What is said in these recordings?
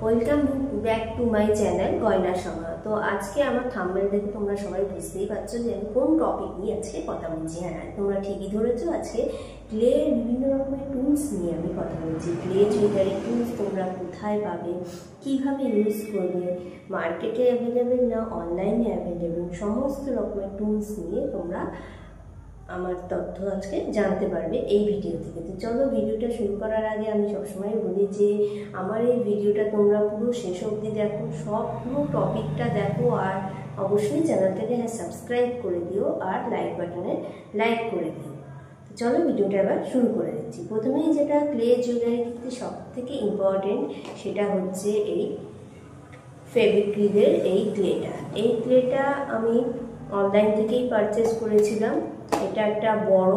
Welcome back to my channel গয়না সভা। তো আজকে আমার থাম্বনেল দেখে তোমরা সবাই বুঝতেই পারছো যে আমি কোন টপিক নিয়ে আজকে কথা বলছি। হ্যাঁ, তোমরা ঠিকই ধরেছো, আজকে ক্লে বিভিন্ন রকমের টুলস নিয়ে আমি কথা বলছি। ক্লে জুয়েলারি টুলস তোমরা কোথায় পাবে, কিভাবে ইউজ করবে, মার্কেটে অ্যাভেলেবেল না অনলাইনে অ্যাভেলেবেল, সমস্ত রকমের টুলস নিয়ে তোমরা আমার তথ্য আজকে জানতে পারবে এই ভিডিও থেকে। তো চলো, ভিডিওটা শুরু করার আগে আমি সবসময় বলি যে আমার এই ভিডিওটা তোমরা পুরো শেষ অবধি দেখো, সব পুরো টপিকটা দেখো, আর অবশ্যই চ্যানেলটাকে সাবস্ক্রাইব করে দিও আর লাইক বাটনে লাইক করে দিও। তো চলো, ভিডিওটা এবার শুরু করে দিচ্ছি। প্রথমেই যেটা ক্লে জুয়েলারি ক্ষেত্রে সব থেকে ইম্পর্টেন্ট সেটা হচ্ছে এই ফেভিক্রিলের এই ক্লেটা। এই ক্লেটা আমি অনলাইন থেকেই পারচেস করেছিলাম। এটা একটা বড়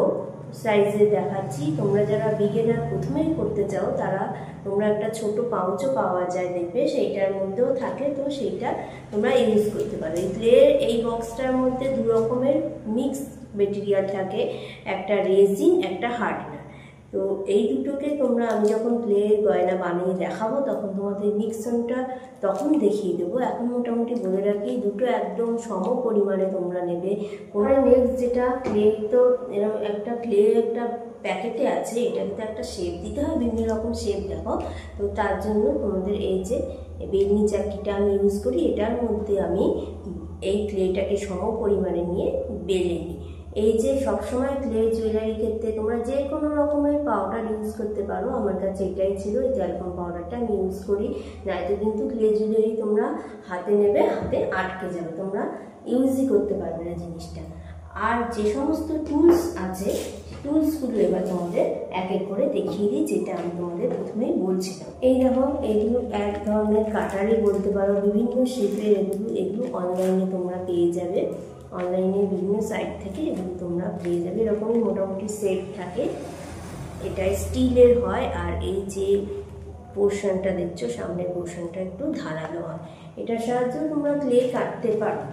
সাইজে দেখাচ্ছি। তোমরা যারা বিগিনার প্রথমেই করতে চাও তারা তোমরা একটা ছোট পাউচও পাওয়া যায়, দেখবে সেইটার মধ্যেও থাকে, তো সেইটা তোমরা ইউজ করতে পারো। এই ক্লের এই বক্সটার মধ্যে দু রকমের মিক্স মেটেরিয়াল থাকে, একটা রেজিন, একটা হার্ডনার। তো এই দুটোকে তোমরা, আমি যখন ক্লে গয়না বানিয়ে দেখাবো তখন তোমাদের মিক্সনটা তখন দেখিয়ে দেবো। এখন মোটামুটি বলে রাখি, দুটো একদম সম পরিমাণে তোমরা নেবে। পরে নেক্সট যেটা ক্লে, তো এরকম একটা ক্লে একটা প্যাকেটে আছে, এটাতে একটা শেপ দিতে হয়, বিভিন্ন রকম শেপ দেখো। তো তার জন্য তোমাদের এই যে বেলনি চাকিটা আমি ইউজ করি, এটার মধ্যে আমি এই ক্লেটাকে সম পরিমাণে নিয়ে বেলে নিই। এই যে সবসময় ক্লে জুয়েলারি ক্ষেত্রে তোমরা যে কোনো রকমের পাউডার ইউজ করতে পারো, আমার কাছে এটাই ছিল, এই ট্যালকম পাউডারটা আমি ইউজ করি। নয়তো কিন্তু ক্লে জুয়েলারি তোমরা হাতে নেবে, হাতে আটকে যাবে, তোমরা ইউজই করতে পারবে না জিনিসটা। আর যে সমস্ত টুলস আছে, টুলসগুলো এবার তোমাদের এক এক করে দেখিয়ে দিই, যেটা আমি তোমাদের প্রথমেই বলছিলাম। এই দেখো, এগুলো এক ধরনের কাটারই বলতে পারো, বিভিন্ন শেপের এগুলো অনলাইনে তোমরা পেয়ে যাবে। অনলাইনে বিভিন্ন সাইট থেকে এগুলো তোমরা পেয়ে যাবে। এরকমই মোটামুটি সেট থাকে। এটা স্টিলের হয়, আর এই যে পোর্শনটা দেখছো, সামনের পোর্শনটা একটু ধারালো হয়। এটার সাহায্যে তোমরা ক্লে কাটতে পারো,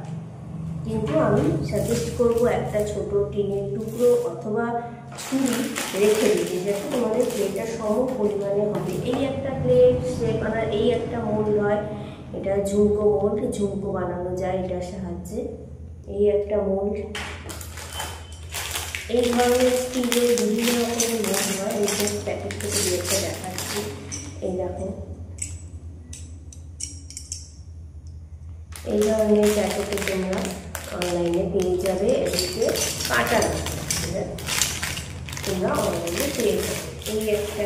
কিন্তু আমি সাজেস্ট করবো একটা ছোট টিনের টুকরো অথবা ছুরি রেখে দিতে, যাতে তোমাদের ক্লেটা সম পরিমাণে হবে। এই একটা ক্লে শেপ আনার এই একটা মোল্ড হয়, এটা ঝুমকো মোল্ড, ঝুমকো বানানো যায় এটার সাহায্যে। এই একটা মোল্ড, এই ধরনের স্টিলের বিভিন্ন রকমের মোল্ড হয়। এই যে প্যাকেট থেকে একটা দেখাচ্ছি, এই দেখো, এই ধরনের প্যাকেটে তোমরা অনলাইনে পেয়ে যাবে। এদিকে কাটানো তোমরা অনলাইনে পেয়ে যাবে। এই একটা,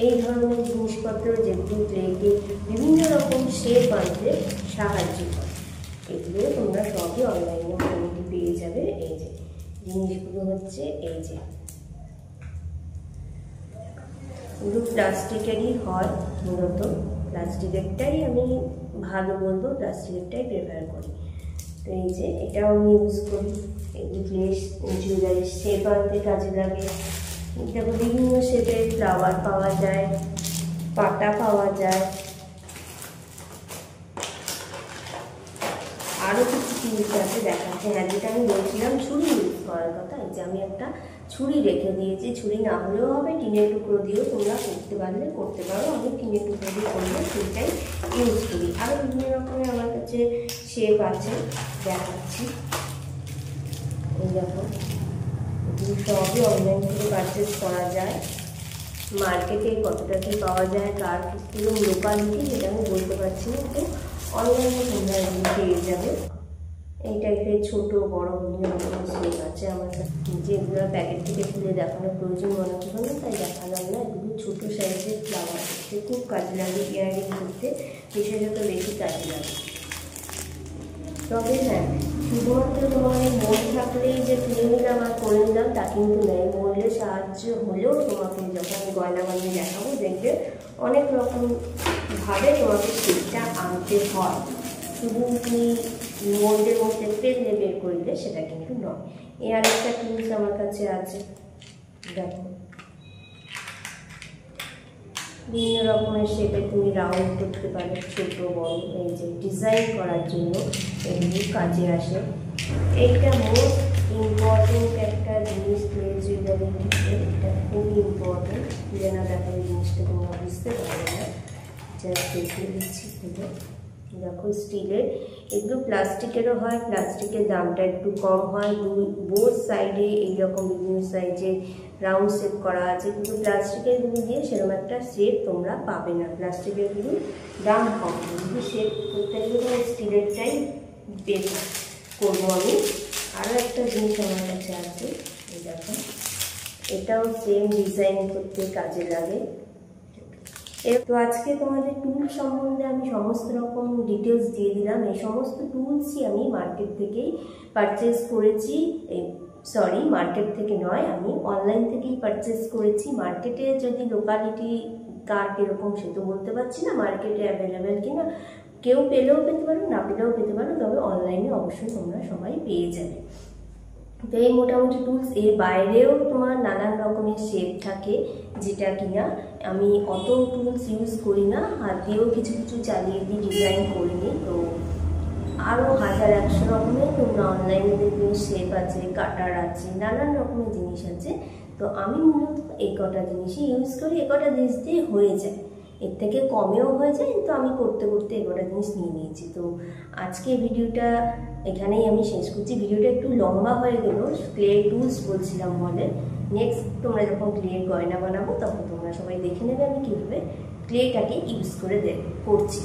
এই ধরনের জিনিসপত্র যেগুলো ক্লেকে বিভিন্ন রকম শেপ আনতে সাহায্য করে, এগুলো তোমরা সবই অনলাইনে মোটামুটি পেয়ে যাবে। এই যে জিনিসগুলো হচ্ছে, এই যে এগুলো প্লাস্টিকেরই হয়, মূলত প্লাস্টিকেরটাই আমি ভালো বলবো, প্লাস্টিকেরটাই প্রেফার করি। তো এই যে এটাও আমি ইউজ করি, এগুলো জুয়েলারির শেপ আনতে কাজে লাগে। দেখো, বিভিন্ন শেপের ফ্লাওয়ার পাওয়া যায়, পাতা পাওয়া যায়, আরও কিছু জিনিস আছে দেখাচ্ছে। হ্যাঁ, যেটা আমি বলছিলাম ছুরি ইউজ করার কথা, এই যে আমি একটা ছুরি রেখে দিয়েছি। ছুরি না হলেও হবে, টিনের টুকরো দিয়েও তোমরা করতে পারলে করতে পারো। আমি টিনের টুকরো দিয়ে করলে ছুরিটাই ইউজ করি। আরও বিভিন্ন রকমের আমার কাছে শেপ আছে, দেখাচ্ছি। এই দেখো, এগুলো সবই অনলাইন থেকে পারচেস করা যায়। মার্কেটে কতটা কী পাওয়া যায়, কার কিরকম লোকালিটি, যেটা আমি বলতে পারছি না, তো অনলাইনে তোমরা এগুলো পেয়ে যাবে। এই টাইপের ছোটো বড়ো বিভিন্ন রকমের শেপ আছে আমার কাছে, যেগুলো প্যাকেট থেকে খুলে দেখানোর প্রয়োজন মনে করো না, তাই দেখালাম না। এগুলো ছোটো সাইজের ফ্লাওয়ার করতে খুব কাজে লাগে, ইয়ারিং করতে বিশেষত বেশি কাজে লাগে। তবে হ্যাঁ, শুধুমাত্র তোমার মোল্ড থাকলেই যে কিনে নিলাম আর করে নিলাম তা কিন্তু নেই। মোল্ডের সাহায্য হলেও তোমাকে যখন গয়না বানিয়ে দেখাবো, দেখবে অনেক রকমভাবে তোমাকে শেপটা আনতে হয়। শুধু তুমি মোল্ডের মধ্যে ফেললে বের করলে সেটা কিন্তু নয়। এই আরেকটা টুলস আমার কাছে আছে, দেখো, বিভিন্ন রকমের শেপে তুমি রাউন্ড করতে পারো, ছোটো বড়। এই যে ডিজাইন করার জন্য এগুলি কাজে আসে। এইটা মোস্ট ইম্পর্টেন্ট একটা জিনিস ক্লে জুয়েলারি ক্ষেত্রে, এটা খুবই ইম্পর্টেন্ট, খুলে না দেখালে জিনিসটা তোমরা বুঝতে পারবে না। জাস্ট দেখিয়ে দিচ্ছি খুলে। দেখো স্টিলের, এগুলো প্লাস্টিকেরও হয়, প্লাস্টিকের দামটা একটু কম হয়। বোথ সাইডে এইরকম বিভিন্ন সাইজের রাউন্ড শেপ করা আছে, কিন্তু প্লাস্টিকের গুলো দিয়ে সেরকম একটা শেপ তোমরা পাবে না। প্লাস্টিকের গুলো দাম কম, কিন্তু শেপ করতে গেলে স্টিলেরটাই বের করবো আমি। আরও একটা জিনিস আমার কাছে আছে, এই দেখো, এটাও সেম ডিজাইন করতে কাজে লাগে। তো আজকে তোমাদের টুল সম্বন্ধে আমি সমস্ত রকম ডিটেলস দিয়ে দিলাম। এই সমস্ত টুলসই আমি মার্কেট থেকেই পারচেস করেছি। সরি, মার্কেট থেকে নয়, আমি অনলাইন থেকেই পারচেস করেছি। মার্কেটে যদি লোকালিটি কার কীরকম সে তো বলতে পারছি না, মার্কেটে অ্যাভেলেবেল কিনা, কেউ পেলেও পেতে পারো, না পেলেও পেতে পারো, তবে অনলাইনে অবশ্যই তোমরা সবাই পেয়ে যাবে। তো এই মোটামুটি টুলস, এর বাইরেও তোমার নানান রকমের শেপ থাকে, যেটা কিনা আমি অত টুলস ইউজ করি না, হাত দিয়েও কিছু কিছু চালিয়ে দিই, ডিজাইন করে নিই। তো আরও 1000-100 রকমের তোমরা অনলাইনে দেখবে শেপ আছে, কাটার আছে, নানান রকমের জিনিস আছে। তো আমি মূলত এই কটা জিনিসই ইউজ করি, এই কটা জিনিস দিয়ে হয়ে যায়, এর থেকে কমেও হয়ে যায়, কিন্তু আমি করতে করতে এই কটা জিনিস নিয়ে নিয়েছি। তো আজকে ভিডিওটা এখানেই আমি শেষ করছি। ভিডিওটা একটু লম্বা হয়ে গেল, ক্লে টুলস বলছিলাম বলে। নেক্সট তোমরা যখন ক্লের গয়না বানাবো তখন তোমরা সবাই দেখে নেবে আমি কীভাবে ক্লেটাকে ইউজ করে করছি।